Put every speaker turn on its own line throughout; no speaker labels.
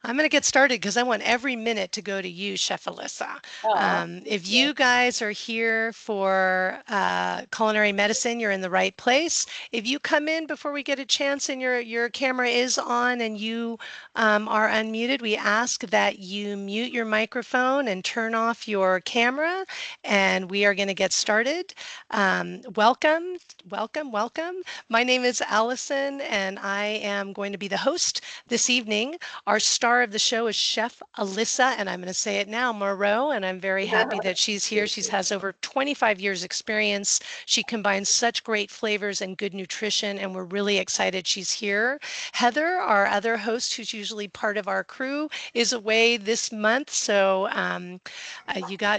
I'm going to get started because I want every minute to go to you, Chef Alyssa.
Oh,
If you guys are here for culinary medicine, you're in the right place. If you come in before we get a chance and your camera is on and you are unmuted, we ask that you mute your microphone and turn off your camera, and we are going to get started. Welcome, welcome, welcome. My name is Allison, and I am going to be the host this evening. Our star of the show is Chef Alyssa, and I'm going to say it now, Moreau, and I'm very happy that she's here. She has over 25 years experience. She combines such great flavors and good nutrition, and we're really excited she's here. Heather, our other host, who's usually part of our crew, is away this month, so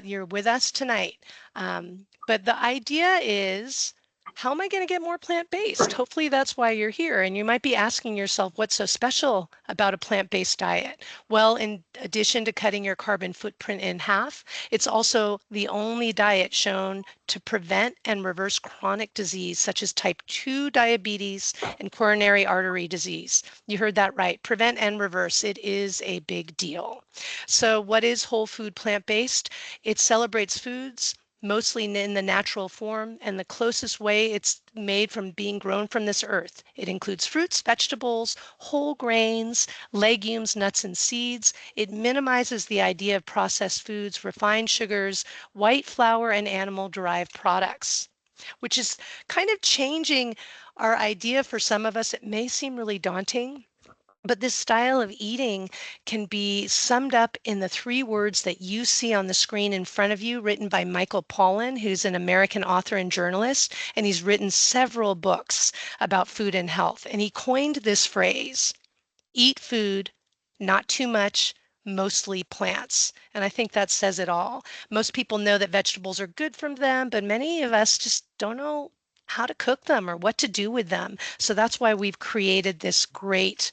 you're with us tonight. But the idea is, how am I going to get more plant-based? Hopefully that's why you're here. And you might be asking yourself, what's so special about a plant-based diet? Well, in addition to cutting your carbon footprint in half, it's also the only diet shown to prevent and reverse chronic disease such as type 2 diabetes and coronary artery disease. You heard that right. Prevent and reverse. It is a big deal. So what is whole food plant-based? It celebrates foods mostly in the natural form, and the closest way it's made from being grown from this earth. It includes fruits, vegetables, whole grains, legumes, nuts, and seeds. It minimizes the idea of processed foods, refined sugars, white flour, and animal-derived products, which is kind of changing our idea for some of us. It may seem really daunting, but this style of eating can be summed up in the three words that you see on the screen in front of you, written by Michael Pollan, who's an American author and journalist, and he's written several books about food and health. And he coined this phrase, eat food, not too much, mostly plants. And I think that says it all. Most people know that vegetables are good for them, but many of us just don't know how to cook them or what to do with them. So that's why we've created this great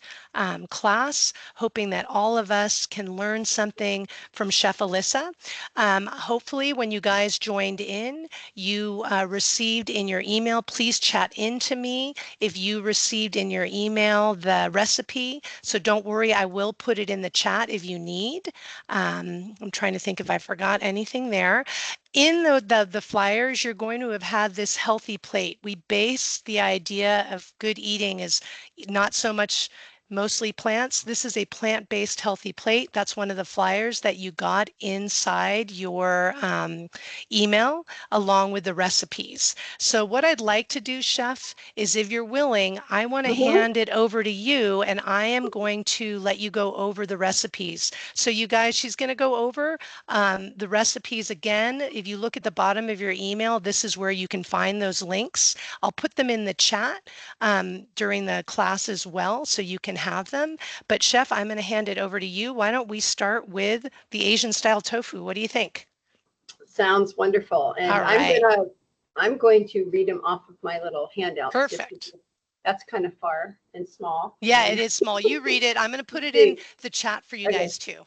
class, hoping that all of us can learn something from Chef Alyssa. Hopefully, when you guys joined in, you received in your email, please chat into me if you received in your email the recipe. So don't worry, I will put it in the chat if you need. I'm trying to think if I forgot anything there. In the flyers, you're going to have had this healthy plate. We base the idea of good eating as not so much mostly plants. This is a plant-based healthy plate. That's one of the flyers that you got inside your email along with the recipes. So what I'd like to do, Chef, is if you're willing, I want to hand it over to you, and I am going to let you go over the recipes. So you guys, she's going to go over the recipes again. If you look at the bottom of your email, this is where you can find those links. I'll put them in the chat during the class as well, so you can have them. But Chef, I'm going to hand it over to you. Why don't we start with the Asian style tofu? What do you think?
sounds wonderful. And
All right.
I'm going to read them off of my little handouts just
Perfect.
because that's kind of far and small.
Yeah, it
And
is small. You read it. I'm going to put it in
great.
the chat for you
Okay.
guys too.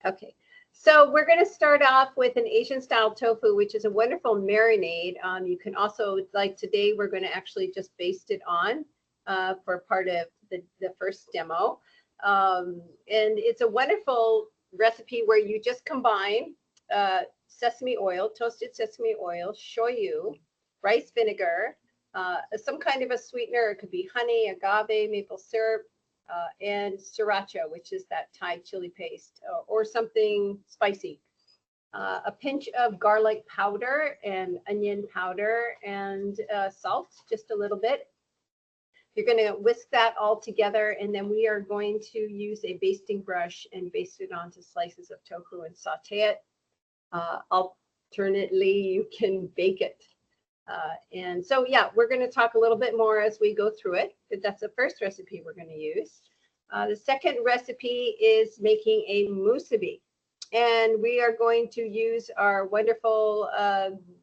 Okay. So we're going to start off with an Asian style tofu, which is a wonderful marinade. You can also, like today, we're going to actually just baste it on for part of the first demo. And it's a wonderful recipe where you just combine sesame oil, toasted sesame oil, shoyu, rice vinegar, some kind of a sweetener. It could be honey, agave, maple syrup, and sriracha, which is that Thai chili paste, or something spicy. A pinch of garlic powder and onion powder and salt, just a little bit. You're going to whisk that all together, and then we are going to use a basting brush and baste it onto slices of tofu and saute it. Alternately, you can bake it. And so, yeah, we're going to talk a little bit more as we go through it, but that's the first recipe we're going to use. The second recipe is making a musubi. And we are going to use our wonderful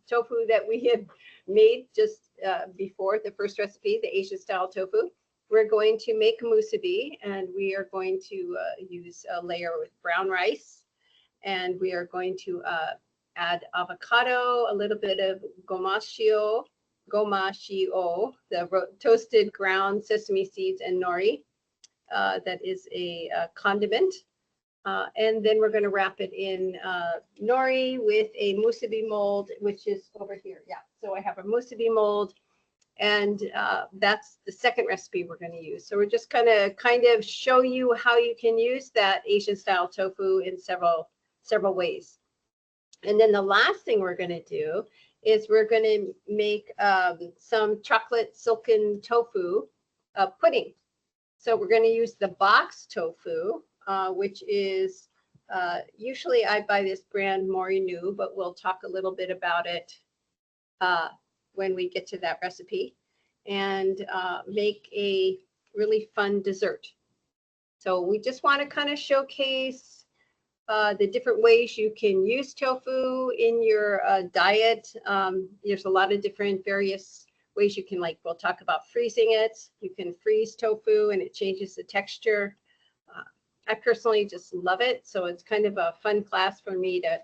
tofu that we had made just before the first recipe, the Asian style tofu. We're going to make musubi, and we are going to use a layer with brown rice, and we are going to add avocado, a little bit of gomashio, the toasted ground sesame seeds, and nori. That is a condiment. And then we're going to wrap it in nori with a musubi mold, which is over here. Yeah, so I have a musubi mold, and that's the second recipe we're going to use. So we're just going to kind of show you how you can use that Asian style tofu in several ways. And then the last thing we're going to do is we're going to make some chocolate silken tofu pudding. So we're going to use the box tofu, which is usually I buy this brand Marinade, but we'll talk a little bit about it when we get to that recipe, and make a really fun dessert. So we just want to kind of showcase the different ways you can use tofu in your diet. There's a lot of different various ways you can, like, we'll talk about freezing it. You can freeze tofu and it changes the texture. I personally just love it. So it's kind of a fun class for me to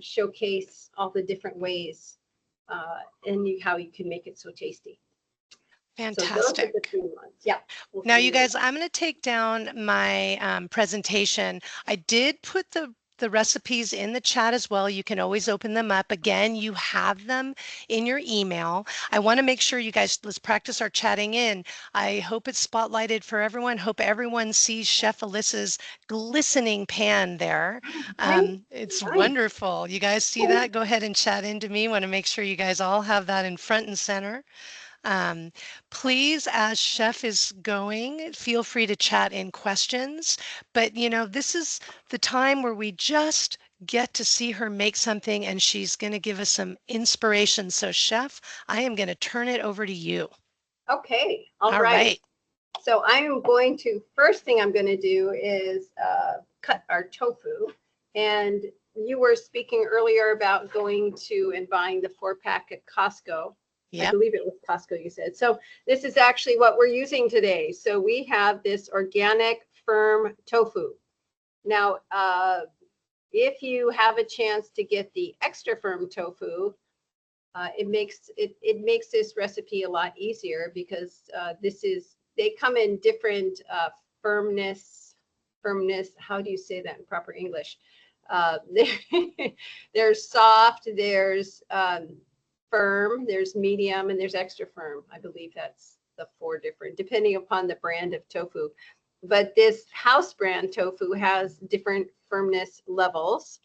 showcase all the different ways and how you can make it so tasty.
Fantastic.
So those are the 3 months. Yeah.
Now, you guys, I'm going to take down my presentation. I did put the recipes in the chat as well. You can always open them up. Again, you have them in your email. I want to make sure you guys, let's practice our chatting in. I hope it's spotlighted for everyone. Hope everyone sees Chef Alyssa's glistening pan there. It's wonderful. You guys see that? Go ahead and chat into me. Want to make sure you guys all have that in front and center. Please, as Chef is going, feel free to chat in questions. But, you know, this is the time where we just get to see her make something, and she's going to give us some inspiration. So, Chef, I am going to turn it over to you.
Okay. All right. So I am going to, first thing I'm going to do is cut our tofu. And you were speaking earlier about going to and buying the 4-pack at Costco. Yep. I believe it was Costco, you said. So this is actually what we're using today. So we have this organic firm tofu. Now, if you have a chance to get the extra firm tofu, it makes this recipe a lot easier, because they come in different firmness. How do you say that in proper English? There's soft, there's firm, there's medium, and there's extra firm. I believe that's the 4 different, depending upon the brand of tofu. But this house brand tofu has different firmness levels.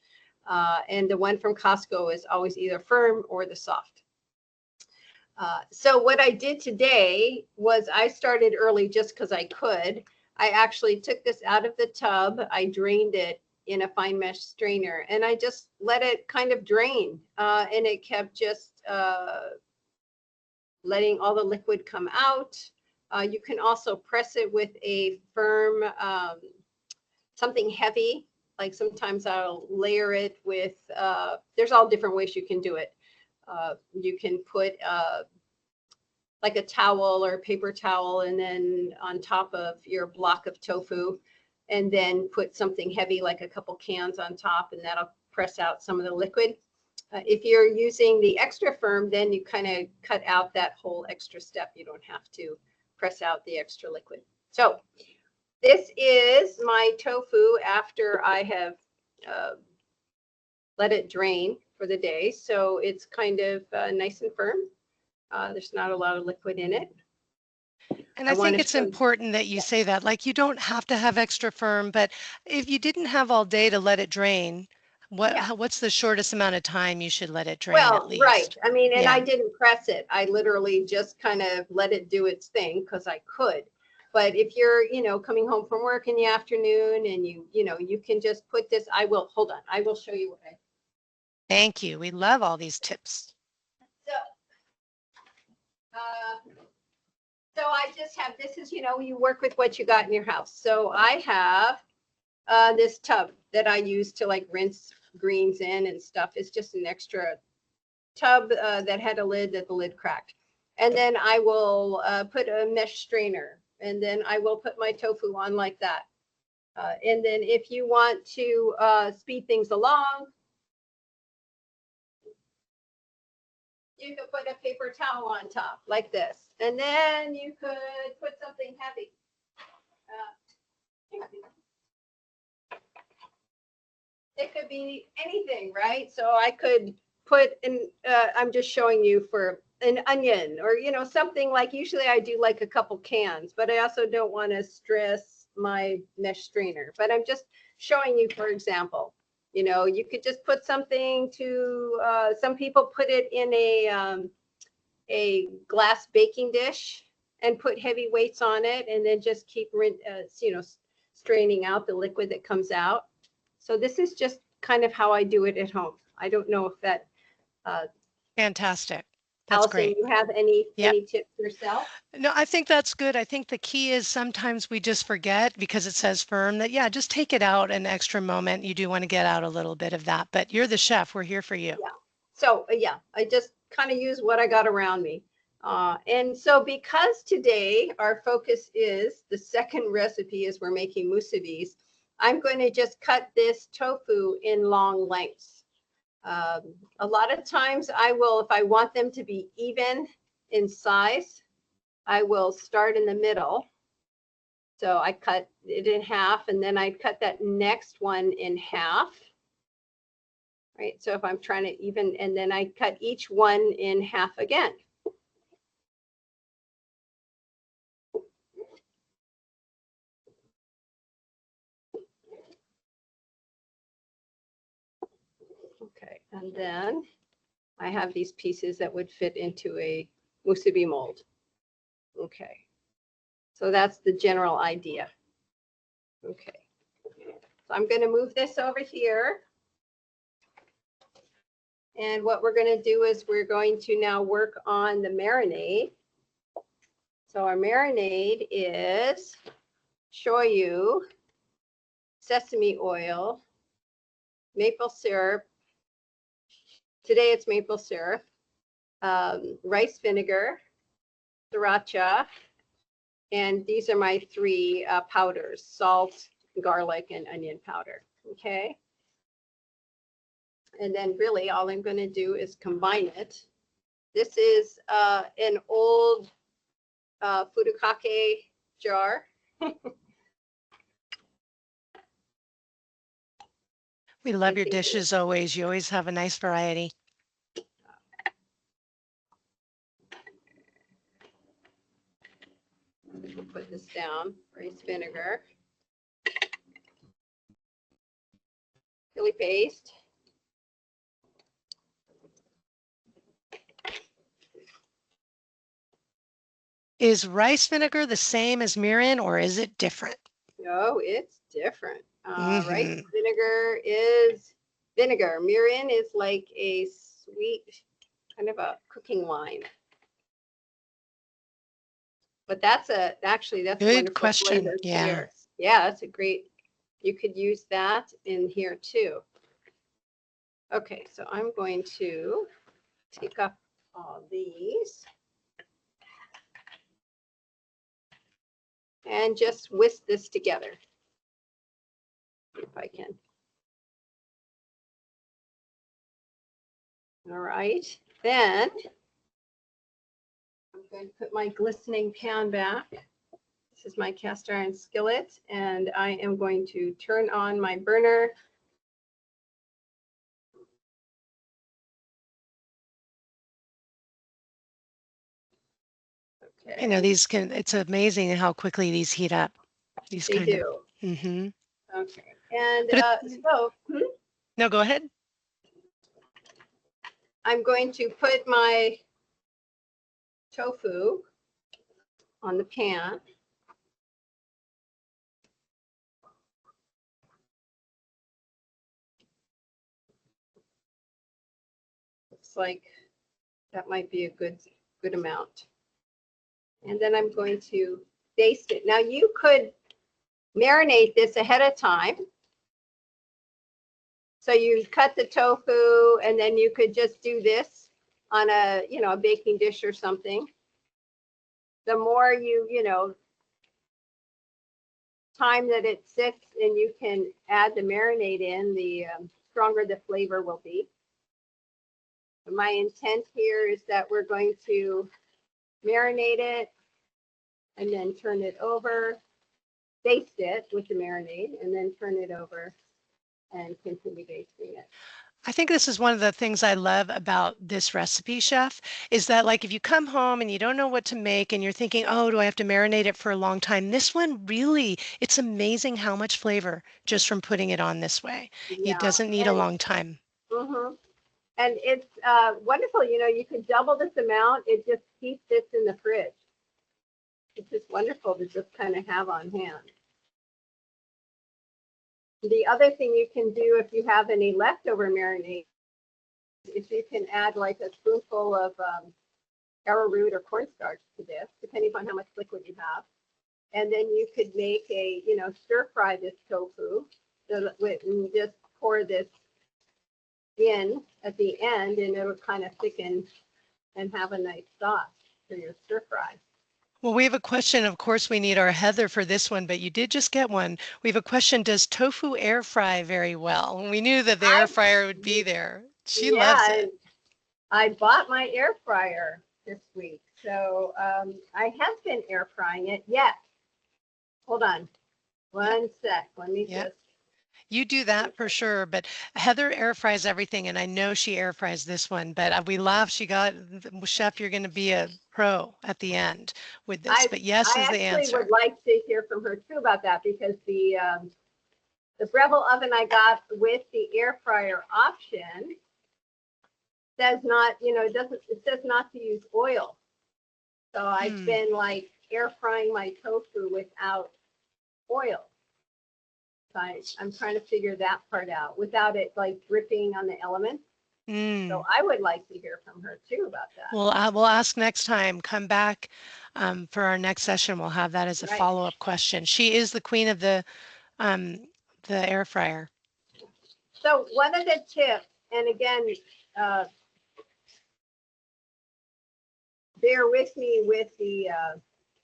And the one from Costco is always either firm or the soft. So what I did today was I started early just because I could. I actually took this out of the tub. I drained it in a fine mesh strainer, and I just let it kind of drain, and it kept just letting all the liquid come out. You can also press it with a firm, something heavy. Like sometimes I'll layer it with, there's all different ways you can do it. You can put like a towel or a paper towel, and then on top of your block of tofu, and then put something heavy like a couple cans on top, and that'll press out some of the liquid. If you're using the extra firm, then you kind of cut out that whole extra step. You don't have to press out the extra liquid. So this is my tofu after I have let it drain for the day. So it's kind of nice and firm. There's not a lot of liquid in it.
And I think it's important that you say that. Like, you don't have to have extra firm, but if you didn't have all day to let it drain, what's the shortest amount of time you should let it drain, at least?
Right. I mean, and I didn't press it. I literally just kind of let it do its thing because I could. But if you're, coming home from work in the afternoon and you can just put this, hold on. I will show you what I.
Thank you. We love all these tips.
So I just have, this is, you work with what you got in your house. So I have this tub that I use to like rinse greens in and stuff. It's just an extra tub that had a lid that the lid cracked. And then I will put a mesh strainer, and then I will put my tofu on like that. And then if you want to speed things along, you could put a paper towel on top like this. And then you could put something heavy. be anything, right? So I could put in, I'm just showing you for an onion or, something like, usually I do like a couple cans, but I also don't want to stress my mesh strainer. But I'm just showing you, for example, you could just put something to, some people put it in a glass baking dish and put heavy weights on it and then just keep, straining out the liquid that comes out. So this is just kind of how I do it at home. I don't know if that,
Fantastic. That's
Allison,
great.
you have any
Yep.
tips yourself?
No, I think that's good. I think the key is sometimes we just forget because it says firm that, yeah, just take it out an extra moment. You do want to get out a little bit of that, but you're the chef. We're here for you.
Yeah. So yeah, I just kind of use what I got around me. And so because today our focus is the second recipe is we're making musubis, I'm going to just cut this tofu in long lengths. A lot of times I will, if I want them to be even in size, I will start in the middle. So I cut it in half and then I cut that next one in half. Right, so if I'm trying to even, and then I cut each one in half again. Okay, and then I have these pieces that would fit into a musubi mold. Okay, so that's the general idea. Okay, so I'm going to move this over here. And what we're going to do is we're going to now work on the marinade. So our marinade is shoyu, sesame oil, maple syrup. Today it's maple syrup, rice vinegar, sriracha, and these are my three powders: salt, garlic, and onion powder. Okay. And then really all I'm going to do is combine it. This is an old furikake jar.
We love your dishes always. You always have a nice variety.
We'll put this down, rice vinegar, chili paste,
Is rice vinegar the same as mirin or is it different?
no, it's different. Rice
Mm-hmm.
vinegar is vinegar. Mirin is like a sweet, kind of a cooking wine. But that's actually that's a
Good
wonderful
question.
flavor
Yeah.
here. Yeah, that's a great, you could use that in here too. Okay, so I'm going to take up all these and just whisk this together. If I can. All right, then I'm going to put my glistening pan back. This is my cast iron skillet, and I am going to turn on my burner. Okay.
You know, it's amazing how quickly these heat up. These
They
kind of.
do.
Mm-hmm.
Okay, and
But no, go ahead.
I'm going to put my tofu on the pan. Looks like that might be a good amount. And then I'm going to baste it. Now you could marinate this ahead of time. So you cut the tofu and then you could just do this on a, a baking dish or something. The more time that it sits and you can add the marinade in, the stronger the flavor will be. My intent here is that we're going to marinate it and then turn it over, baste it with the marinade and then turn it over and continue basting it.
I think this is one of the things I love about this recipe, Chef, is that like if you come home and you don't know what to make and you're thinking, oh, do I have to marinate it for a long time? This one really, it's amazing how much flavor just from putting it on this way. It
Yeah,
doesn't need a
and
long time.
mhm. And it's wonderful. You know, you could double this amount. It just keeps this in the fridge. It's just wonderful to just kind of have on hand. The other thing you can do if you have any leftover marinade is you can add like a spoonful of arrowroot or cornstarch to this, depending upon how much liquid you have. And then you could make a, you know, stir fry this tofu and just pour this in at the end, and it'll kind of thicken and have a nice sauce for your stir fry.
Well, we have a question. Of course, we need our Heather for this one, but you did just get one. We have a question. Does tofu air fry very well? And we knew that the air
I,
fryer would be there. She loves
yeah,
it.
I bought my air fryer this week. So I have been air frying it. Yes. Hold on. One sec. Let me
Yeah.
just.
You do that for sure, but Heather air fries everything, and I know she air fries this one. But we laughed. She got Chef. You're going to be a pro at the end with this. But yes
I
is the
actually would
answer.
like to hear from her too about that because the Breville oven I got with the air fryer option says not, you know, it says not to use oil. So I've
Hmm.
been like air frying my tofu without oil. So I'm trying to figure that part out without it like dripping on the elements. So
Mm.
I would like to hear from her too about that.
Well, I will ask next time. Come back for our next session. We'll have that as a
Right.
follow-up question. She is the queen of um, the air fryer.
So one of the tips, and again, uh, bear with me with the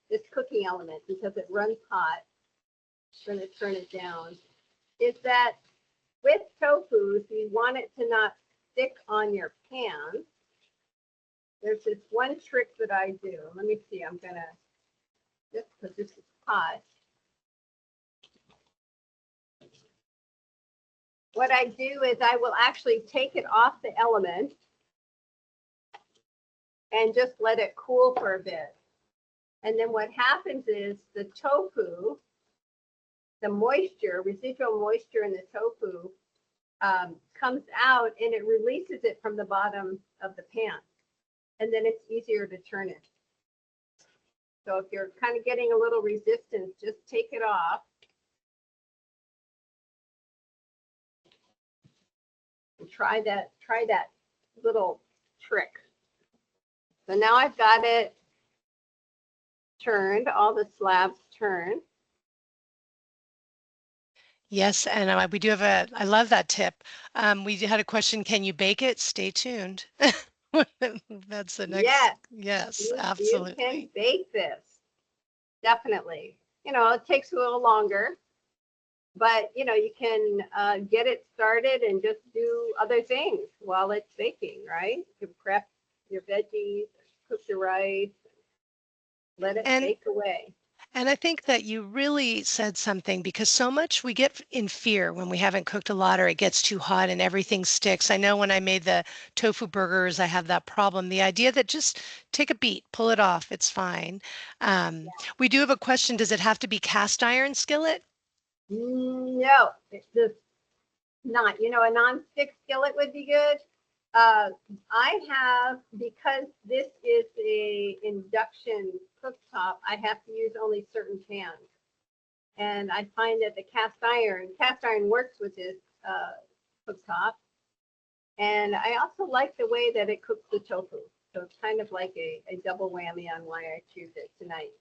this cooking element because it runs hot. I'm going to turn it down. Is that with tofu, if you want it to not stick on your pan, there's this one trick that I do. Let me see. I'm going to, just because this is hot. What I do is I will actually take it off the element and just let it cool for a bit. And then what happens is the tofu, the moisture, residual moisture in the tofu comes out and it releases it from the bottom of the pan. And then it's easier to turn it. So if you're kind of getting a little resistance, just take it off. And try that little trick. So now I've got it turned, all the slabs turned.
Yes, and we do have I love that tip. We had a question, can you bake it? Stay tuned. That's the next,
Yes,
yes,
you can
absolutely.
bake this. Definitely. You know, it takes a little longer, but you know, you can get it started and just do other things while it's baking, right? You can prep your veggies, cook your rice, let it
And
bake away.
and I think that you really said something because so much we get in fear when we haven't cooked a lot or it gets too hot and everything sticks. I know when I made the tofu burgers, I have that problem. The idea that just take a beat, pull it off, it's fine. We do have a question, does it have to be cast iron skillet?
No, it's just not. You know, a non-stick skillet would be good. Uh, I have, because this is a induction cooktop, I have to use only certain pans. And I find that the cast iron works with this cooktop. And I also like the way that it cooks the tofu. So it's kind of like a double whammy on why I choose it tonight.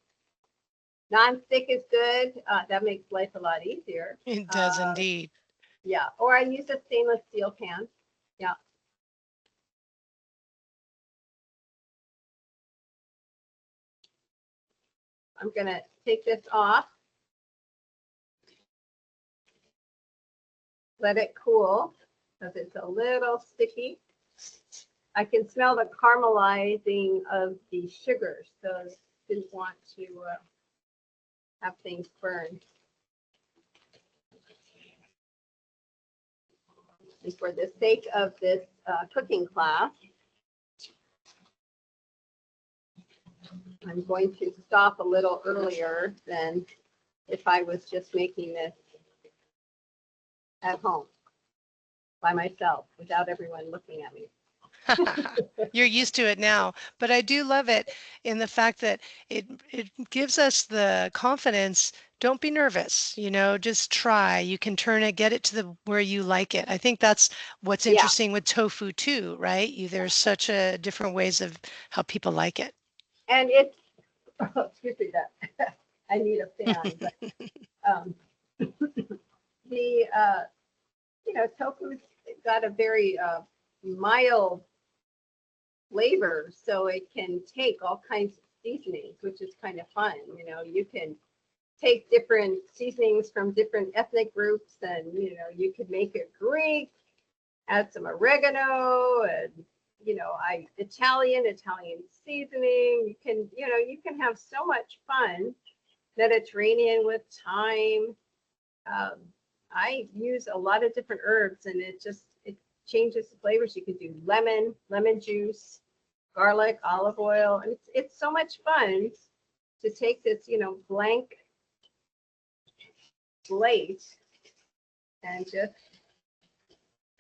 Non-stick is good. That makes life a lot easier.
It does
Uh,
indeed.
yeah, or I use a stainless steel pan. Yeah. I'm gonna take this off, let it cool, because it's a little sticky. I can smell the caramelizing of the sugar, so didn't want to have things burn. And for the sake of this cooking class, I'm going to stop a little earlier than if I was just making this at home by myself without everyone looking at me.
You're used to it now, but I do love it in the fact that it gives us the confidence. Don't be nervous, just try. You can turn it, get it to the where you like it. I think that's what's
Yeah,
interesting with tofu too, right? There's such a different ways of how people like it.
and it's excuse me that I need a fan, but um, the tofu's got a very mild flavor, so it can take all kinds of seasonings, which is kind of fun. You can take different seasonings from different ethnic groups, and you could make it Greek, add some oregano, and Italian seasoning. You can have so much fun. Mediterranean with thyme. I use a lot of different herbs, and it changes the flavors. You can do lemon juice, garlic, olive oil, and it's so much fun to take this blank slate and just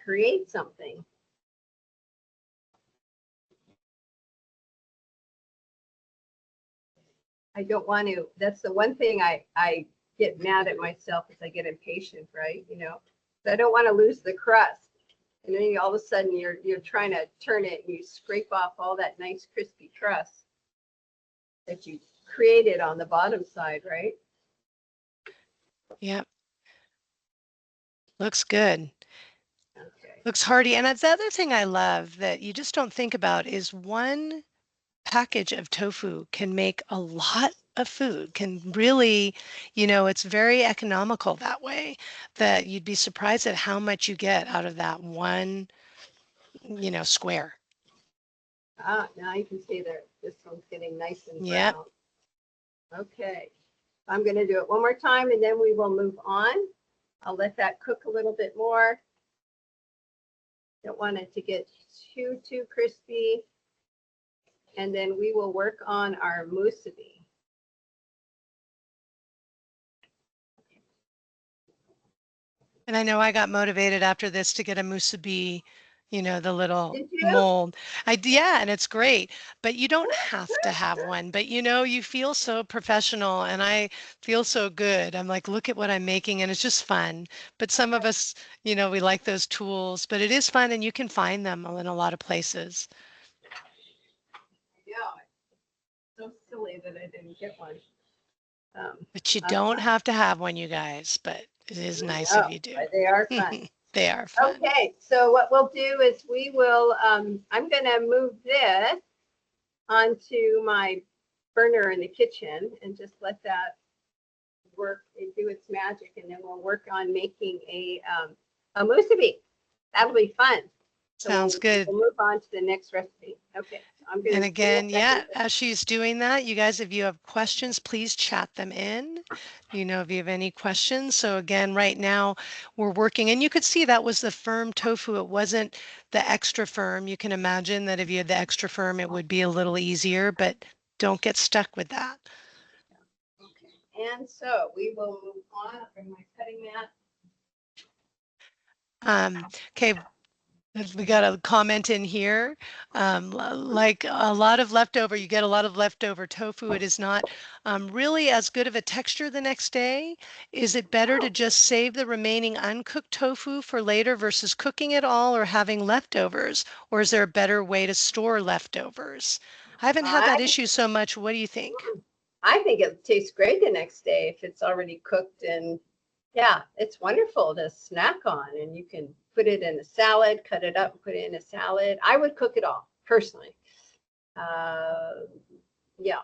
create something. I don't want to. That's the one thing I get mad at myself is I get impatient, right? So I don't want to lose the crust. And then all of a sudden you're trying to turn it and you scrape off all that nice crispy crust that you created on the bottom side, right?
Yep, looks good.
Okay.
Looks hearty. And that's the other thing I love that you just don't think about is one package of tofu can make a lot of food, can really, it's very economical that way, that you'd be surprised at how much you get out of that one, square.
Now you can see that this one's getting nice and
Yep.
brown. Okay. I'm going to do it one more time and then we will move on. I'll let that cook a little bit more. Don't want it to get too crispy. And then we will work on our musubi.
And I know I got motivated after this to get a musubi, the little
Did you?
mold. Yeah, and it's great, but you don't have to have one. But you feel so professional and I feel so good. I'm like, look at what I'm making and it's just fun. But some of us, we like those tools, but it is fun and you can find them in a lot of places.
Yeah. So silly that I didn't get one.
But you
That's
don't
fine.
have to have one, you guys, but it is nice if
No,
you do.
but they are fun.
They are fun.
Okay, so what we'll do is we will, I'm going to move this onto my burner in the kitchen and just let that work and do its magic. And then we'll work on making a musubi. That'll be fun. So
Sounds good.
we'll move on to the next recipe. Okay, so I'm going
And
to give me a
again,
second.
yeah, as she's doing that, you guys, if you have questions, please chat them in. If you have any questions. So again, right now we're working, and you could see that was the firm tofu. It wasn't the extra firm. You can imagine that if you had the extra firm, it would be a little easier, but don't get stuck with that.
Okay, and so we will move on. I'll bring my cutting mat.
Okay, we got a comment in here, like a lot of leftover, you get a lot of leftover tofu. It is not really as good of a texture the next day. Is it better to
Oh,
just save the remaining uncooked tofu for later versus cooking it all or having leftovers? Or is there a better way to store leftovers? I haven't had that
I
issue so much. What do you think?
I think it tastes great the next day if it's already cooked, and yeah, it's wonderful to snack on, and you can put it in a salad, cut it up, put it in a salad. I would cook it all personally. Yeah,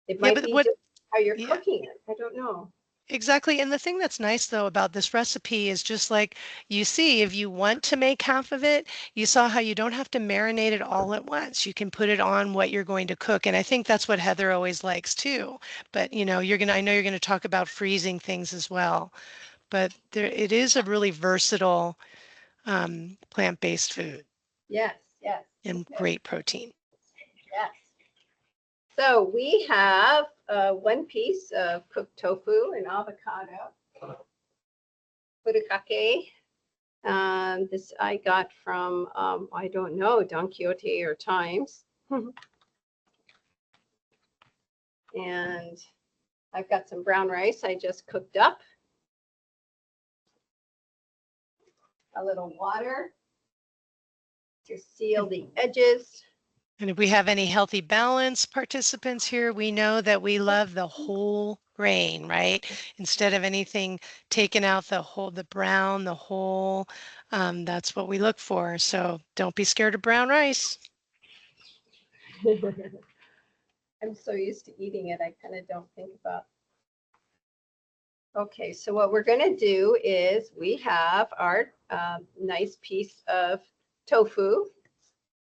it
Yeah,
might
but
be
what,
just how you're
yeah.
cooking it. I don't know.
Exactly. And the thing that's nice though about this recipe is just like you see, if you want to make half of it, you saw how you don't have to marinate it all at once. You can put it on what you're going to cook. And I think that's what Heather always likes too. But I know you're going to talk about freezing things as well. but it is a really versatile plant-based food
Yes, yes.
and
Okay.
great protein.
Yes. So we have one piece of cooked tofu and avocado, furikake. This I got from, I don't know, Don Quixote or Times. And I've got some brown rice I just cooked up. A little water to seal the edges.
And if we have any healthy balance participants here, we know that we love the whole grain, right? Instead of anything taken out, the brown, the whole, that's what we look for. So don't be scared of brown rice.
I'm so used to eating it, I kind of don't think about. Okay, so what we're going to do is we have our nice piece of tofu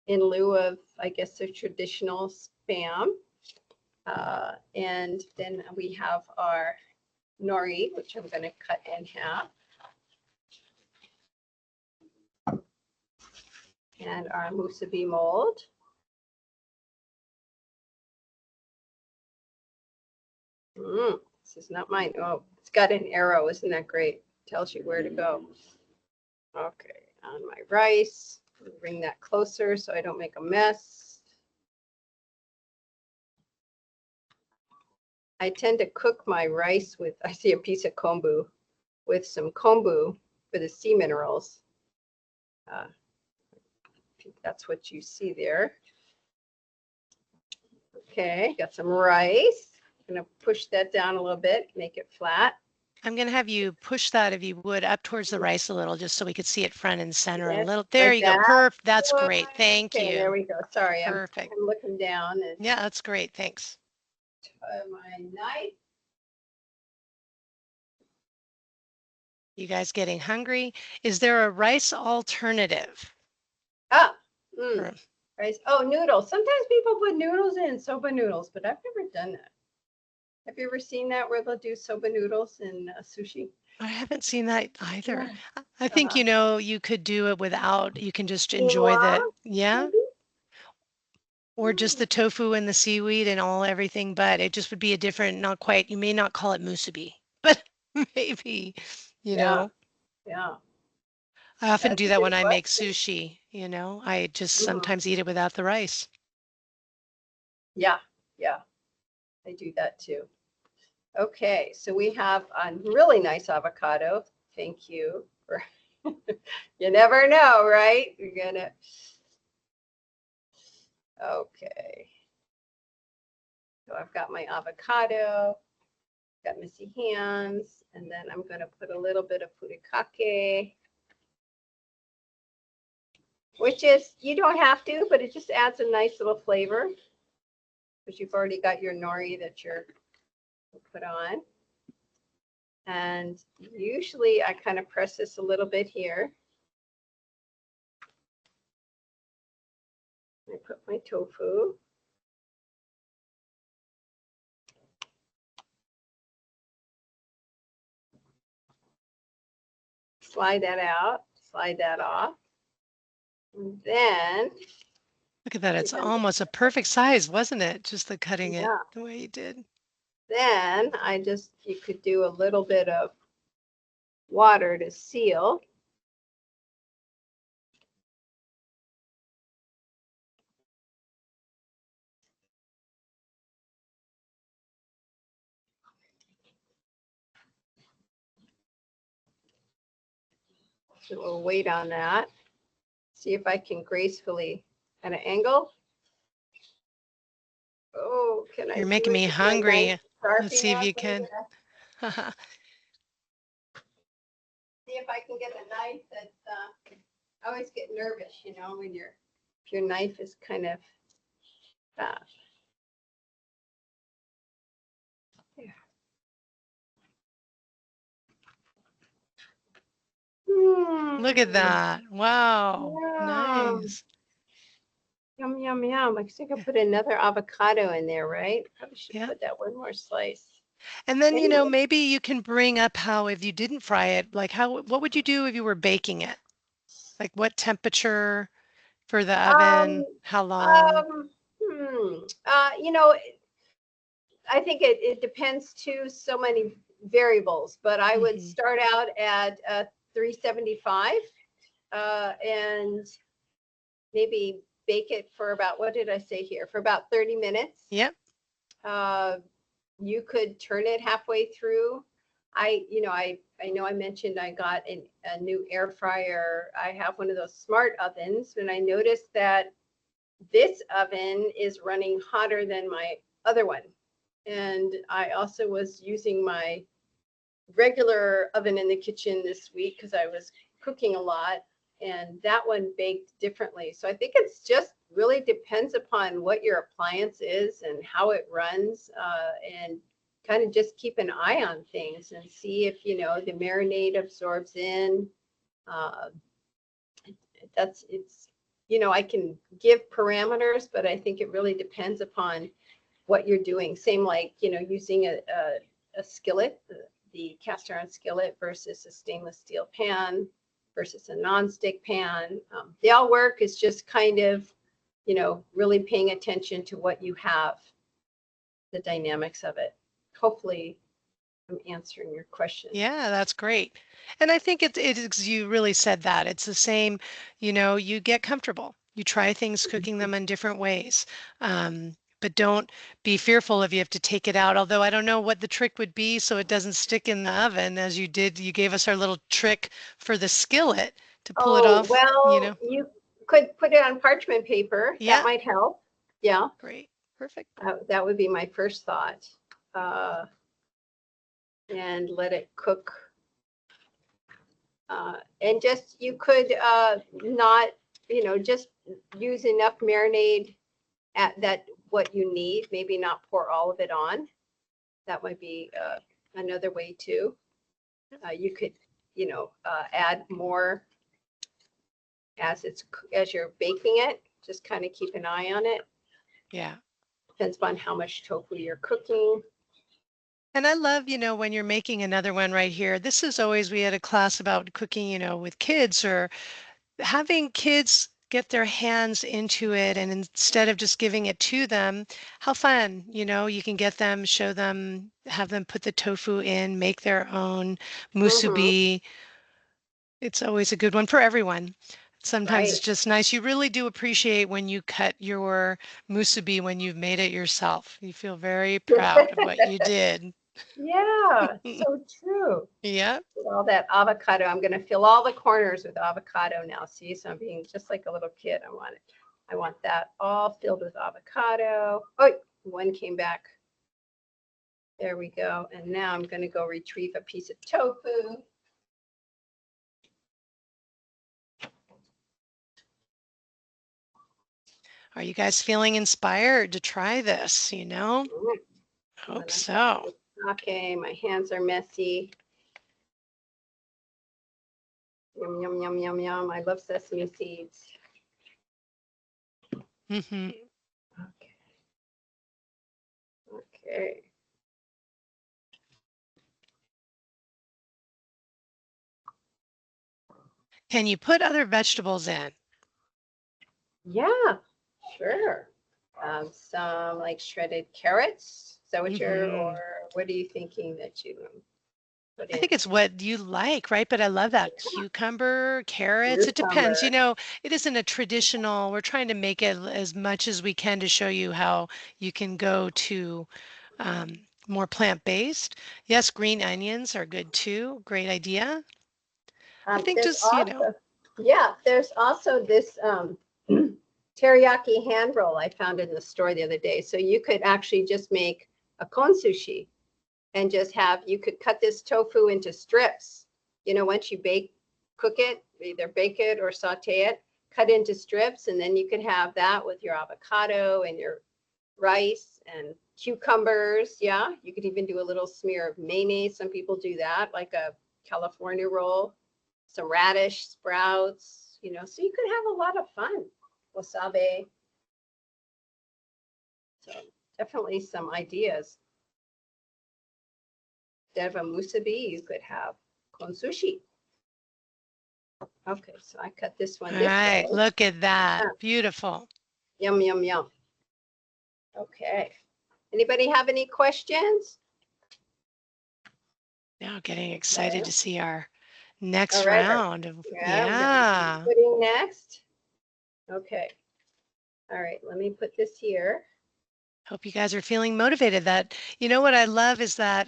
in lieu of, I guess, the traditional Spam. And then we have our nori, which I'm going to cut in half. And our musubi mold. This is not mine. Oh, it's got an arrow. Isn't that great? Tells you where to go. Okay, on my rice. Bring that closer so I don't make a mess. I tend to cook my rice with, I see a piece of kombu, with some kombu for the sea minerals. I think that's what you see there. Okay, got some rice. I'm gonna push that down a little bit, make it flat.
I'm going to have you push that, if you would, up towards the rice a little, just so we could see it front and center a little. There
Like
you go.
that.
Perfect. That's great. Thank
Okay, there
you.
we go. Sorry,
Perfect.
I'm looking down. And
Yeah, that's great. Thanks.
my knife.
You guys getting hungry? Is there a rice alternative?
Ah,
Or-
rice. Oh, noodles. Sometimes people put noodles in, soba noodles, but I've never done that. Have you ever seen that where they'll do soba noodles in sushi?
I haven't seen that either.
Yeah.
I think, you could do it without, you can just enjoy
Quinoa,
yeah,
maybe?
or just the tofu and the seaweed and all everything, but it just would be a different, not quite, you may not call it musubi, but maybe, you
Yeah,
know.
yeah.
I often
That's
do
a
that
good
when I make
question.
sushi, I just
Mm.
sometimes eat it without the rice.
Yeah, yeah. I do that too. Okay, so we have a really nice avocado. Thank you. You never know, right? You're gonna. Okay. So I've got my avocado, got messy hands, and then I'm going to put a little bit of furikake, which is, you don't have to, but it just adds a nice little flavor because you've already got your nori that you're put on. And usually I kind of press this a little bit here. I put my tofu. Slide that out, slide that off. And then,
Look at that. It's almost a perfect size, wasn't it? Just the cutting it
yeah,
the way you did.
then you could do a little bit of water to seal. So we'll wait on that. See if I can gracefully at an angle. Oh, can I
You're
do
making
it
me
with my nice
hungry. Let's
Sharpie
see if
now?
you can.
See if I can get a knife that's, I always get nervous, when if your knife is kind of, uh,
Look at that. Wow.
Yum.
Nice.
Yum, yum, yum. I think I put another avocado in there, right? Probably should
Yeah.
put that one more slice.
And then,
Anyway,
maybe you can bring up how if you didn't fry it, like what would you do if you were baking it? Like what temperature for the
um,
oven? How long?
um, you know, I think it depends too, so many variables, but I would
Hmm.
start out at 375 and maybe bake it for about, what did I say here? For about 30 minutes.
Yep.
Uh, you could turn it halfway through. I know I mentioned I got a new air fryer. I have one of those smart ovens, and I noticed that this oven is running hotter than my other one. And I also was using my regular oven in the kitchen this week because I was cooking a lot, and that one baked differently. So I think it's just really depends upon what your appliance is and how it runs, and kind of just keep an eye on things and see if the marinade absorbs in. Uh, that's it's I can give parameters, but I think it really depends upon what you're doing. Same like, using a skillet, the cast iron skillet versus a stainless steel pan versus a nonstick pan. They all work. It's just kind of, really paying attention to what you have, the dynamics of it. Hopefully, I'm answering your question.
Yeah, that's great. And I think it is, you really said that. It's the same, you get comfortable. You try things cooking them in different ways. But don't be fearful if you have to take it out. Although I don't know what the trick would be so it doesn't stick in the oven as you did. You gave us our little trick for the skillet to pull it
Oh,
off.
well, you could put it on parchment paper. That
Yeah,
might help. Yeah,
great. Perfect.
that would be my first thought. Uh, and let it cook. And just you could not, just use enough marinade at that what you need. Maybe not pour all of it on. That might be another way too. You could, add more as you're baking it. Just kind of keep an eye on it.
Yeah.
Depends on how much tofu you're cooking.
And I love, when you're making another one right here. This is always, we had a class about cooking, with kids or having kids get their hands into it. And instead of just giving it to them, how fun, you can get them, show them, have them put the tofu in, make their own
Hmm.
musubi. It's always a good one for everyone. Sometimes it's
Right.
just nice. You really do appreciate when you cut your musubi when you've made it yourself. You feel very proud of what you did.
Yeah, so true.
Yeah.
With all that avocado, I'm going to fill all the corners with avocado now. See, so I'm being just like a little kid. I want that all filled with avocado. Oh, one came back. There we go. And now I'm going to go retrieve a piece of tofu.
Are you guys feeling inspired to try this?
And then
Hope
I have
so.
my sake. My hands are messy. Yum, yum, yum, yum, yum. I love sesame seeds.
Hmm.
Okay. Okay.
Can you put other vegetables in?
Yeah, sure. Some like shredded carrots. Is that what or
Hmm.
what are you thinking that you put
I
in?
think it's what you like, right? But I love that cucumber, carrots. It depends.
Cucumber.
It isn't a traditional, we're trying to make it as much as we can to show you how you can go to more plant-based. Yes, green onions are good too. Great idea. I think
There's
just,
also, yeah, there's also this teriyaki hand roll I found in the store the other day. So you could actually just make a kon sushi and just you could cut this tofu into strips. Once you cook it, either bake it or saute it, cut into strips, and then you could have that with your avocado and your rice and cucumbers. Yeah, you could even do a little smear of mayonnaise. Some people do that, like a California roll, some radish, sprouts, so you could have a lot of fun. Wasabi. So definitely some ideas. instead of a musubi, you could have con sushi. Okay, so I cut this one
All
this
right,
way.
look at that.
Yeah.
Beautiful.
Yum, yum, yum. Okay. Anybody have any questions?
Now getting excited to see our next
All right.
round of,
Yeah, we're gonna
yeah.
be putting next. Okay. All right, let me put this here.
Hope you guys are feeling motivated. That, you know what I love is that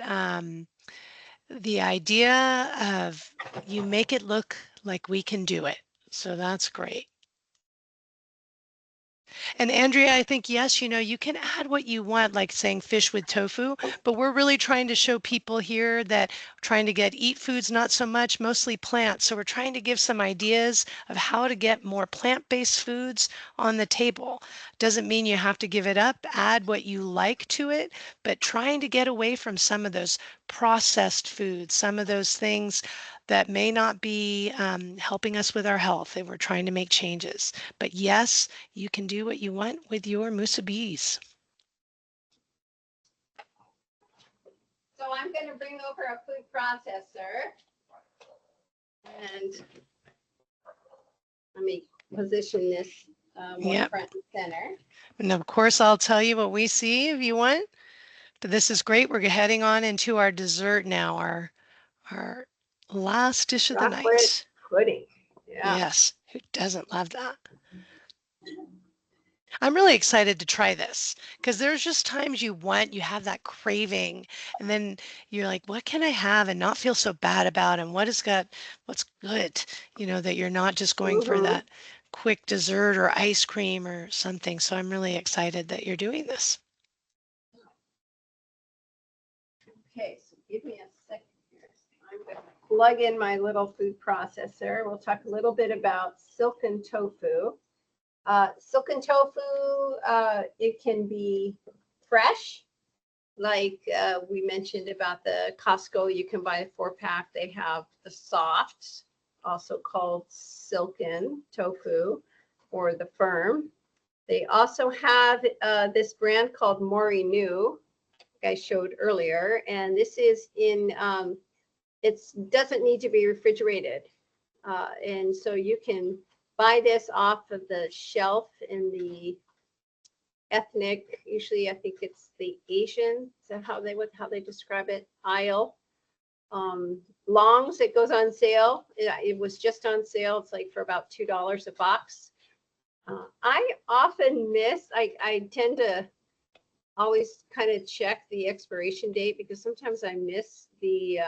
the idea of you make it look like we can do it. So that's great. And Andrea, I think, yes, you know, you can add what you want, like saying fish with tofu, but we're really trying to show people here that trying to eat foods, not so much, mostly plants. So we're trying to give some ideas of how to get more plant-based foods on the table. Doesn't mean you have to give it up, add what you like to it, but trying to get away from some of those processed foods, some of those things that may not be helping us with our health, and we're trying to make changes. But yes, you can do what you want with your musubis.
So I'm going to bring over a food processor. And let me position this more
Yep.
front and center.
And of course, I'll tell you what we see if you want. But this is great. We're heading on into our dessert now, our last dish of the
Chocolate
night.
pudding. Yeah.
Yes, who doesn't love that? I'm really excited to try this because there's just times you have that craving, and then you're like, what can I have and not feel so bad about, and what's good, you know, that you're not just going for
Mm-hmm.
that quick dessert or ice cream or something. So I'm really excited that you're doing this.
Okay, so give me a second here. I'm going to plug in my little food processor. We'll talk a little bit about silken tofu. Silken tofu, it can be fresh, like we mentioned about the Costco. You can buy a 4-pack. They have the soft, also called silken tofu, or the firm. They also have this brand called Marinade, like I showed earlier, and this is in, it doesn't need to be refrigerated. And so you can buy this off of the shelf in the ethnic, usually I think it's the Asian, is that how they describe it, aisle. Longs, it goes on sale. It was just on sale. It's like for about $2 a box. I often miss, I tend to always kind of check the expiration date because sometimes I miss the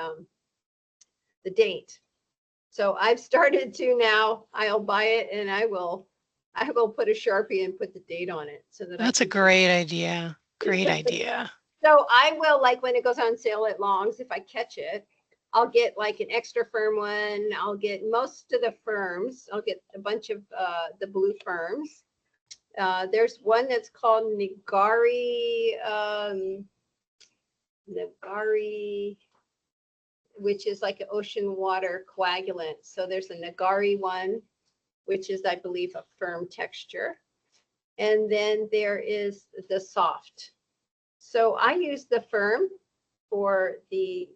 date. So I've started to now, I'll buy it and I will put a Sharpie and put the date on it so that I
That's a
can.
great idea. Great idea.
So I will, like when it goes on sale at Long's, if I catch it, I'll get like an extra firm one. I'll get most of the firms. I'll get a bunch of the blue firms. There's one that's called Nagari, which is like an ocean water coagulant. So there's a Nagari one, which is, I believe, a firm texture. And then there is the soft. So I use the firm for the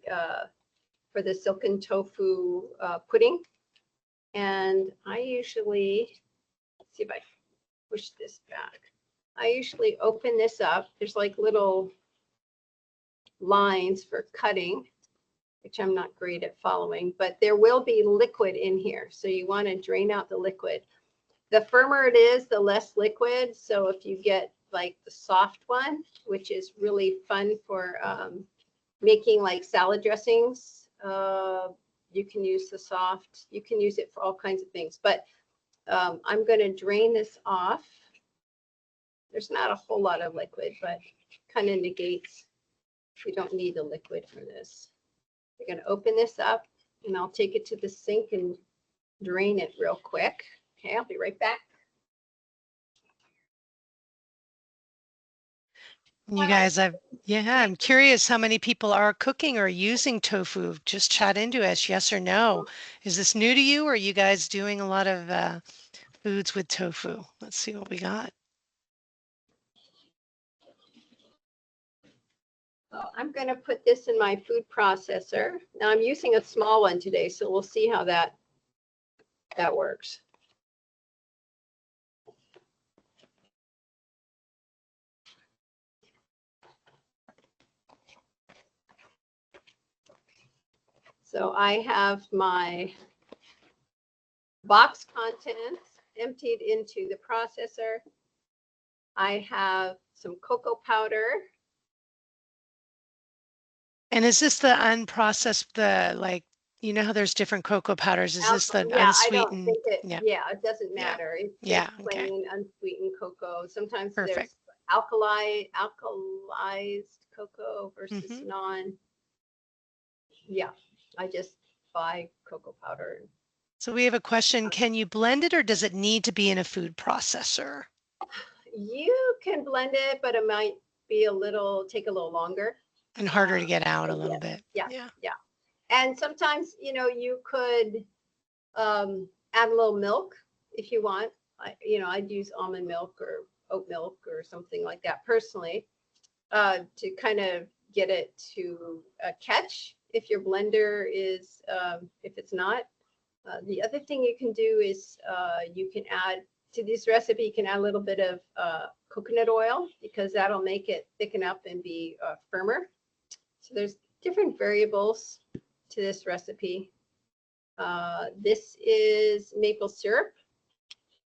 silken tofu pudding. And I usually, let's see if I push this back. I usually open this up. There's like little lines for cutting, which I'm not great at following, but there will be liquid in here. So you want to drain out the liquid. The firmer it is, the less liquid. So if you get like the soft one, which is really fun for making like salad dressings, you can use the soft. You can use it for all kinds of things. But I'm going to drain this off. There's not a whole lot of liquid, but kind of negates. You don't need the liquid for this. You're going to open this up, and I'll take it to the sink and drain it real quick. Okay, I'll be right back.
You guys, I'm curious how many people are cooking or using tofu. Just chat into us, yes or no. Is this new to you, or are you guys doing a lot of foods with tofu? Let's see what we got.
I'm going to put this in my food processor. Now I'm using a small one today, so we'll see how that works. So I have my box contents emptied into the processor. I have some cocoa powder.
And is this the unprocessed, the like, you know how there's different cocoa powders? Is this the
Yeah, I don't
unsweetened?
think it,
Yeah.
yeah, it doesn't
Yeah.
matter. It's
Yeah.
just
Okay.
plain unsweetened cocoa. Sometimes
Perfect.
there's alkalized cocoa versus
Mm-hmm.
non. Yeah, I just buy cocoa powder.
So we have a question. Can you blend it or does it need to be in a food processor?
You can blend it, but it might be take a little longer.
And harder to get out a little
Yes,
bit.
yeah,
Yeah.
yeah. And sometimes, you could add a little milk if you want. I'd use almond milk or oat milk or something like that personally to kind of get it to catch if your blender is, if it's not. The other thing you can do is you can add to this recipe, you can add a little bit of coconut oil because that'll make it thicken up and be firmer. So there's different variables to this recipe. This is maple syrup,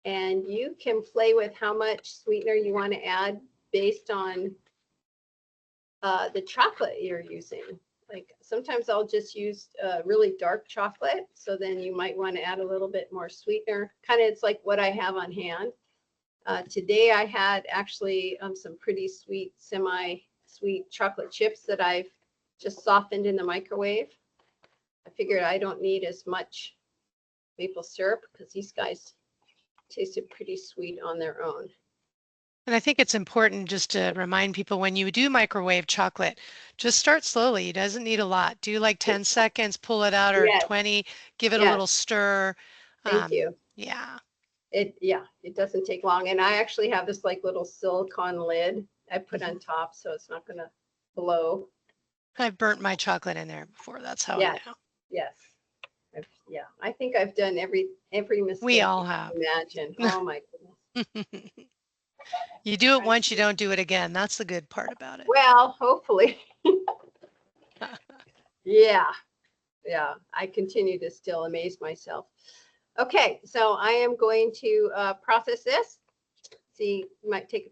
and you can play with how much sweetener you want to add based on the chocolate you're using. Like sometimes I'll just use really dark chocolate, so then you might want to add a little bit more sweetener. Kind of, it's like what I have on hand. Today I had actually some pretty sweet, semi-sweet chocolate chips that I've just softened in the microwave. I figured I don't need as much maple syrup because these guys tasted pretty sweet on their own.
And I think it's important just to remind people when you do microwave chocolate, just start slowly. It doesn't need a lot. Do like 10 seconds, pull it out, or
Yes,
20, give it a
yes,
little stir.
thank you.
Yeah.
It doesn't take long. And I actually have this like little silicone lid I put on top so it's not gonna blow.
I've burnt my chocolate in there before. That's how I
Yes,
know.
yes. Yeah, I think I've done every mistake
We
you
all
can
have.
imagine. Oh my goodness.
You do it once, you don't do it again. That's the good part about it.
Well, hopefully. Yeah, yeah. I continue to still amaze myself. Okay, so I am going to process this. See, it might take a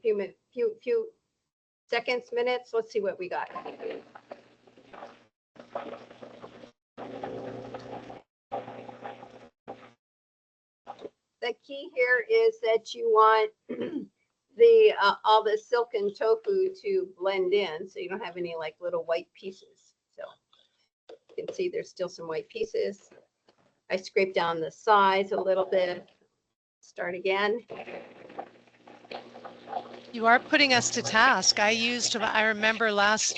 few seconds, minutes. Let's see what we got. The key here is that you want the all the silken tofu to blend in, so you don't have any like little white pieces. So you can see there's still some white pieces. I scraped down the sides a little bit. Start again.
You are putting us to task. I remember last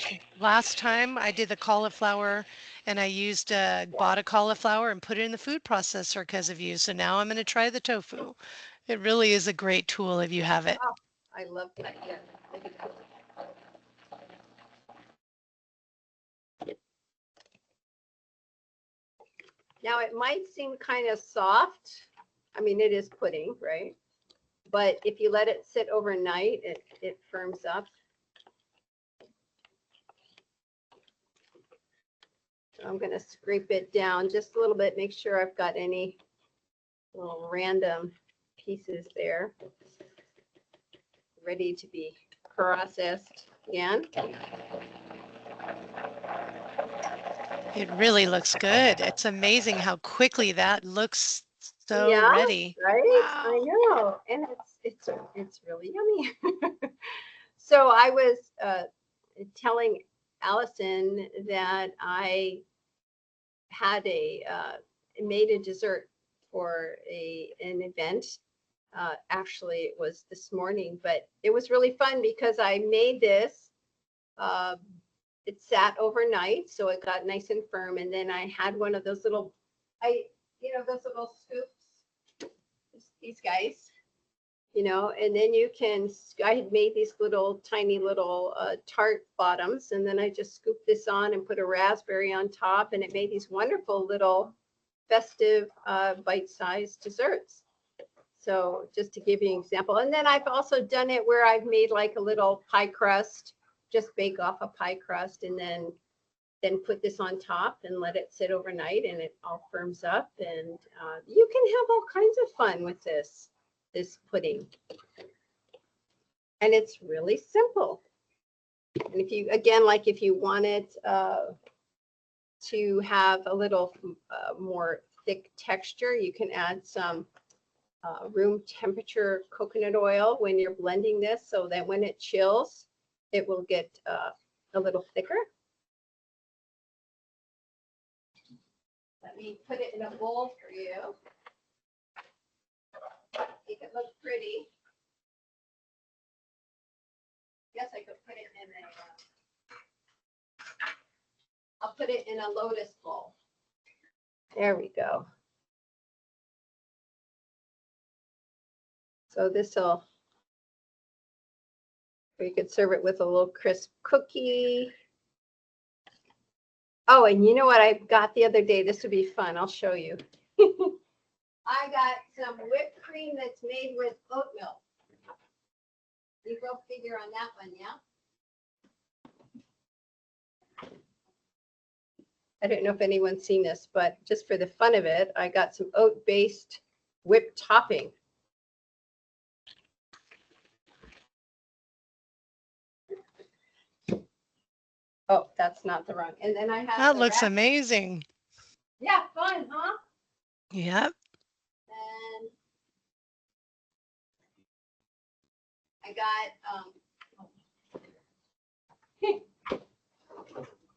time I did the cauliflower and I bought a cauliflower and put it in the food processor because of you. So now I'm going to try the tofu. It really is a great tool if you have it.
Oh, I love that. Yeah. Now it might seem kind of soft. I mean, it is pudding, right? But if you let it sit overnight, it firms up. So I'm going to scrape it down just a little bit, make sure I've got any little random pieces there ready to be processed again.
It really looks good. It's amazing how quickly that looks so
Yeah,
ready.
right? I
Wow.
know. And it's really yummy. So I was telling Allison that I had made a dessert for an event. Actually, it was this morning, but it was really fun because I made this. Uh, it sat overnight, so it got nice and firm. And then I had one of those those little scoops, these guys. you know, and then you can, I had made these little tiny little tart bottoms, and then I just scooped this on and put a raspberry on top, and it made these wonderful little festive bite-sized desserts. So just to give you an example. And then I've also done it where I've made like a little pie crust, just bake off a pie crust and then put this on top and let it sit overnight, and it all firms up. And you can have all kinds of fun with this pudding. And it's really simple. And if you, again, like if you wanted to have a little more thick texture, you can add some room temperature coconut oil when you're blending this, so that when it chills, it will get a little thicker. Let me put it in a bowl for you. Make it look pretty. Yes, I could put it in a, I'll put it in a lotus bowl. There we go. So this will, or you could serve it with a little crisp cookie. Oh, and you know what I got the other day? This would be fun. I'll show you. I got some whipped cream that's made with oat milk. You go figure on that one, yeah? I don't know if anyone's seen this, but just for the fun of it, I got some oat-based whipped topping. Oh, that's not the wrong. And then I have
That looks amazing.
Yeah, fun, huh?
Yep.
And I got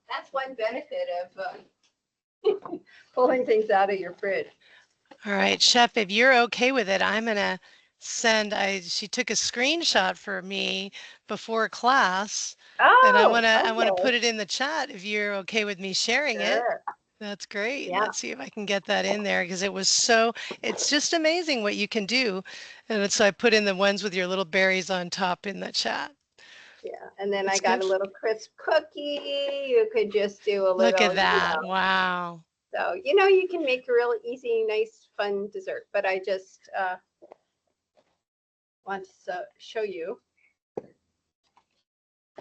that's one benefit of pulling things out of your fridge.
All right, Chef, if you're okay with it, I'm gonna send, she took a screenshot for me before class, and I
Oh,
wanna
okay.
put it in the chat if you're okay with me sharing it.
Sure.
That's great.
Yeah.
Let's see if I can get that in there because it's just amazing what you can do. And so I put in the ones with your little berries on top in the chat.
Yeah. And then
It's
I got
good.
a little crisp cookie. You could just do a
Look
little,
at that. Wow.
So, you know, you can make a real easy, nice, fun dessert. But I just want to show you.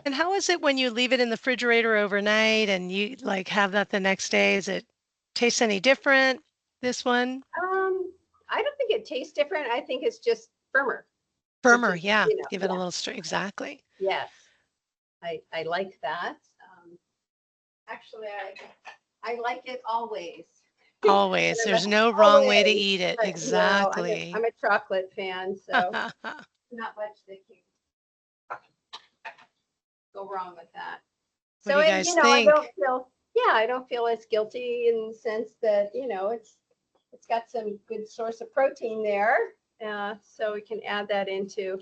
And how is it when you leave it in the refrigerator overnight and you like have that the next day? Is it taste any different, this one?
I don't think it tastes different. I think it's just firmer.
Firmer,
Is,
yeah.
you know,
Give it a little straight. Exactly.
Yes, I like that. Actually, I like it always.
Always. There's no wrong way to
Always.
eat it.
But, you know,
Exactly.
I'm a chocolate fan, so not much that can go wrong with that.
What
So,
do you
and,
guys
you know,
think?
I don't feel as guilty in the sense that, you know, it's got some good source of protein there. So we can add that into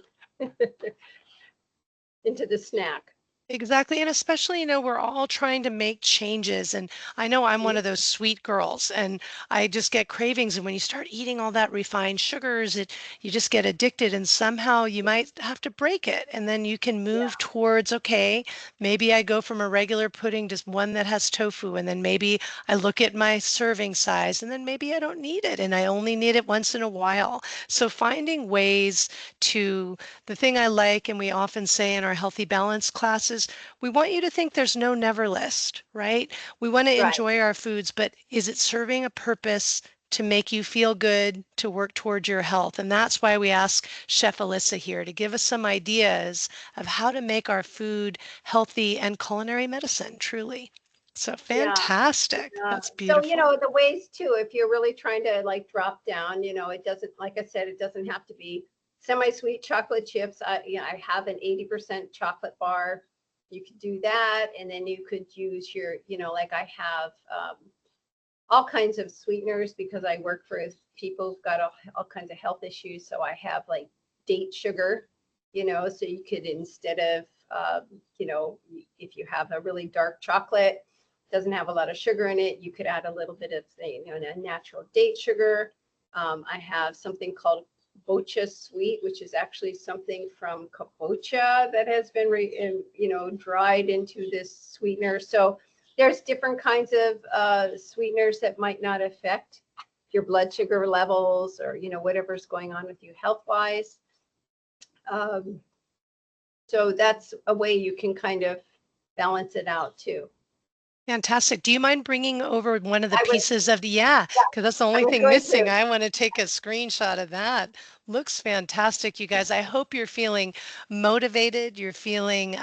into the snack.
Exactly. And especially, you know, we're all trying to make changes. And I know I'm one of those sweet girls and I just get cravings. And when you start eating all that refined sugars, you just get addicted and somehow you might have to break it. And then you can move towards, okay, maybe I go from a regular pudding to one that has tofu. And then maybe I look at my serving size and then maybe I don't need it and I only need it once in a while. So finding ways to, the thing I like, and we often say in our healthy balance classes, we want you to think there's no never list, right? We want to
Right.
enjoy our foods, but is it serving a purpose to make you feel good, to work towards your health? And that's why we ask Chef Alyssa here to give us some ideas of how to make our food healthy and culinary medicine, truly. So
Yeah.
fantastic. That's
So, you
beautiful.
know, the ways too, if you're really trying to like drop down, you know, it doesn't, like I said, it doesn't have to be semi-sweet chocolate chips. You know, I have an 80% chocolate bar. You could do that. And then you could use your, you know, like I have all kinds of sweeteners because I work for people who've got all kinds of health issues. So I have like date sugar, you know, so you could, instead of, you know, if you have a really dark chocolate, doesn't have a lot of sugar in it, you could add a little bit of, you know, a natural date sugar. I have something called kabocha sweet, which is actually something from kabocha that has been, dried into this sweetener. So there's different kinds of sweeteners that might not affect your blood sugar levels or, whatever's going on with you health-wise. So that's a way you can kind of balance it out too.
Fantastic. Do you mind bringing over one of the
I would,
pieces of the,
yeah,
because that's the
I
only
was
thing
going
missing.
to.
I want to take a screenshot of that. Looks fantastic, you guys. I hope you're feeling motivated. You're feeling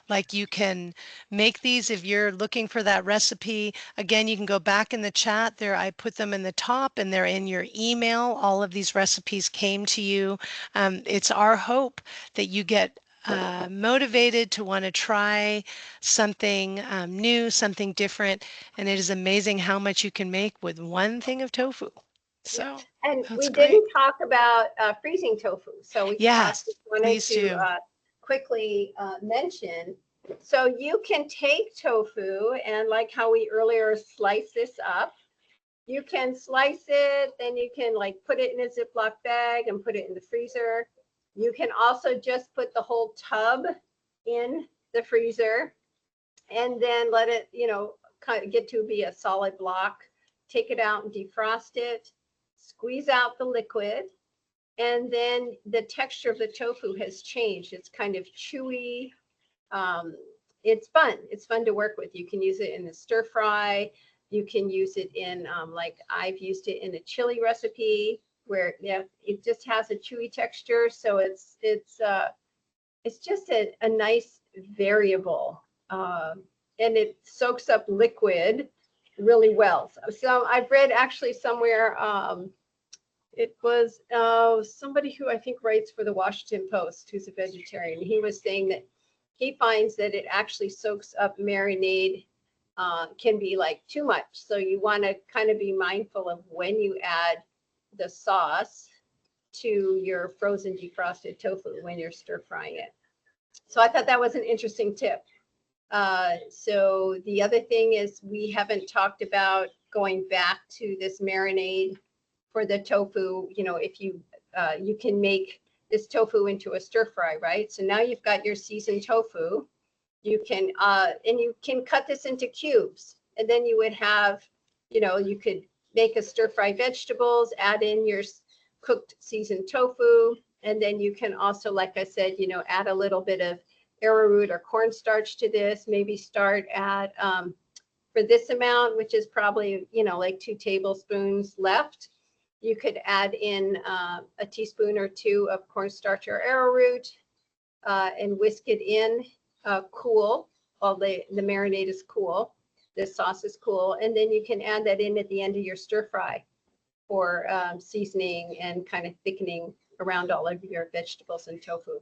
like you can make these if you're looking for that recipe. Again, you can go back in the chat there. I put them in the top and they're in your email. All of these recipes came to you. It's our hope that you get motivated to want to try something new, something different. And it is amazing how much you can make with one thing of tofu.
Yeah.
So
And
that's
we
great.
didn't talk about freezing tofu. So we
Yes,
just wanted
please
to
do.
quickly mention. So you can take tofu and like how we earlier slice this up, you can slice it, then you can like put it in a Ziploc bag and put it in the freezer. You can also just put the whole tub in the freezer and then let it, kind of get to be a solid block. Take it out and defrost it, squeeze out the liquid, and then the texture of the tofu has changed. It's kind of chewy. It's fun. It's fun to work with. You can use it in a stir fry. You can use it in, like I've used it in a chili recipe where it just has a chewy texture. So it's just a nice variable, and it soaks up liquid really well. So I've read actually somewhere, it was somebody who I think writes for the Washington Post, who's a vegetarian. He was saying that he finds that it actually soaks up marinade, can be like too much. So you want to kind of be mindful of when you add the sauce to your frozen defrosted tofu when you're stir frying it. So I thought that was an interesting tip. So the other thing is we haven't talked about going back to this marinade for the tofu. If you can make this tofu into a stir fry, right? So now you've got your seasoned tofu. You can and you can cut this into cubes, and then you would have, you could make a stir fry vegetables, add in your cooked seasoned tofu, and then you can also, like I said, add a little bit of arrowroot or cornstarch to this. Maybe start at for this amount, which is probably like 2 tablespoons left. You could add in a teaspoon or 2 of cornstarch or arrowroot and whisk it in cool while the marinade is cool. This sauce is cool, and then you can add that in at the end of your stir fry for seasoning and kind of thickening around all of your vegetables and tofu.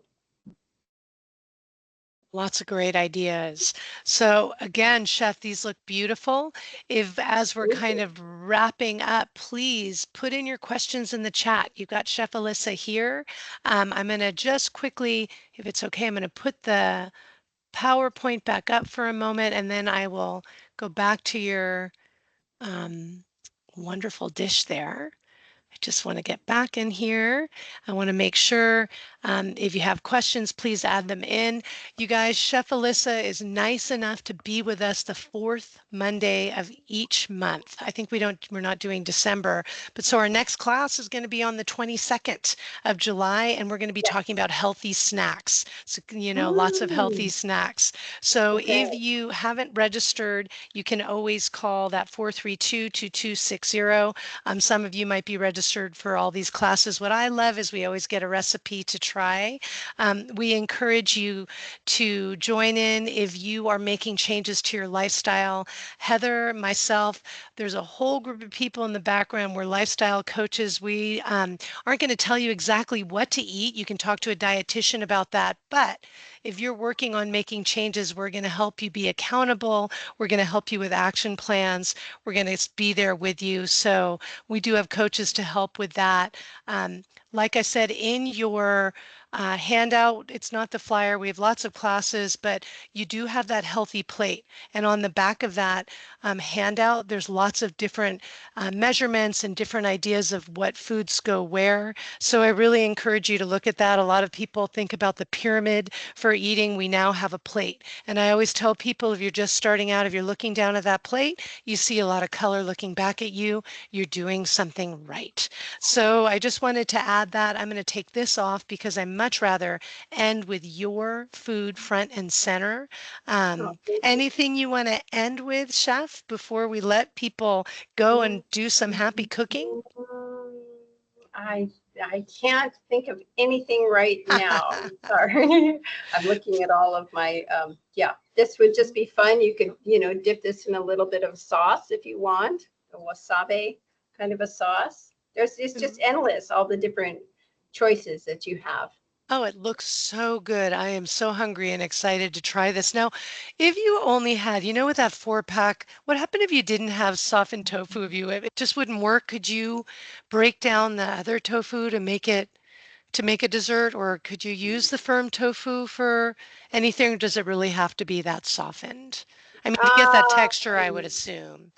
Lots of great ideas. So again, Chef, these look beautiful. If as we're kind of wrapping up, please put in your questions in the chat. You've got Chef Alyssa here. I'm going to just quickly, if it's okay, I'm going to put the PowerPoint back up for a moment, and then I will go back to your wonderful dish there. I just want to get back in here. I want to make sure if you have questions, please add them in. You guys, Chef Alyssa is nice enough to be with us the 4th Monday of each month. I think we're not doing December, but so our next class is going to be on the 22nd of July, and we're going to be talking about healthy snacks. So, lots of healthy snacks. So
Okay.
if you haven't registered, you can always call that 432-2260. Some of you might be registered for all these classes. What I love is we always get a recipe to try. We encourage you to join in if you are making changes to your lifestyle. Heather, myself, there's a whole group of people in the background. We're lifestyle coaches. We aren't going to tell you exactly what to eat. You can talk to a dietitian about that. But if you're working on making changes, we're going to help you be accountable. We're going to help you with action plans. We're going to be there with you. So we do have coaches to help with that. Like I said, in your handout. It's not the flyer. We have lots of classes, but you do have that healthy plate. And on the back of that handout, there's lots of different measurements and different ideas of what foods go where. So I really encourage you to look at that. A lot of people think about the pyramid for eating. We now have a plate. And I always tell people, if you're just starting out, if you're looking down at that plate, you see a lot of color looking back at you, you're doing something right. So I just wanted to add that. I'm going to take this off because I much rather end with your food front and center.
Oh, thank you.
Anything you want to end with, Chef, before we let people go and do some happy cooking?
I I can't think of anything right now. I'm sorry. I'm looking at all of my yeah, this would just be fun. You could, dip this in a little bit of sauce if you want, a wasabi kind of a sauce. It's just endless, all the different choices that you have.
Oh, it looks so good. I am so hungry and excited to try this. Now, if you only had, with that 4 pack, what happened if you didn't have softened tofu? If it just wouldn't work, could you break down the other tofu to make a dessert, or could you use the firm tofu for anything? Or does it really have to be that softened? I mean, to get that texture, I would
Um,
assume.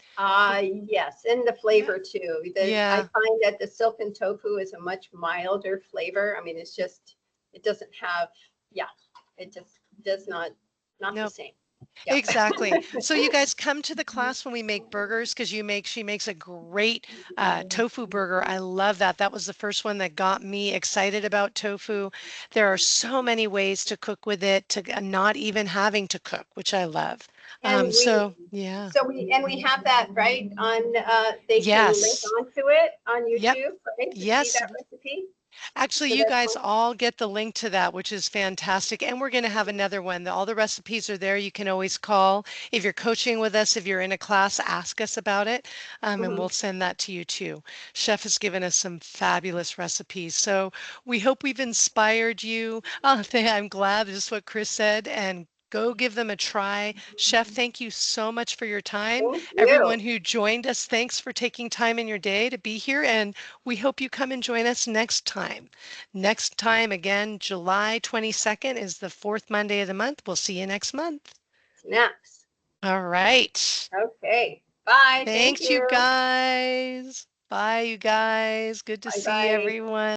yes, and the
Yeah.
flavor too. I
Yeah.
find that the silken tofu is a much milder flavor. I mean, it doesn't have, yeah, it just does not the
No.
same. Yeah.
Exactly. So you guys come to the class when we make burgers because she makes a great tofu burger. I love that. That was the first one that got me excited about tofu. There are so many ways to cook with it, to not even having to cook, which I love.
And
So yeah.
we have that right on, they can link
Yes.
onto it on
Yep.
YouTube, right, to see
Yes.
that recipe.
Actually,
So
you
that's
guys
one.
all get the link to that, which is fantastic. And we're going to have another one. All the recipes are there. You can always call. If you're coaching with us, if you're in a class, ask us about it, and
Mhm.
we'll send that to you too. Chef has given us some fabulous recipes. So we hope we've inspired you. I'm glad, just what Chris said, and go give them a try. Chef, thank you so much for your time.
Thank
Everyone
you.
who joined us, thanks for taking time in your day to be here. And we hope you come and join us next time. Next time, again, July 22nd is the fourth Monday of the month. We'll see you next month.
Snacks.
All right.
Okay. Bye. Thank
Thanks, you
you.
guys. Bye, you guys. Good to
Bye
see
bye.
everyone.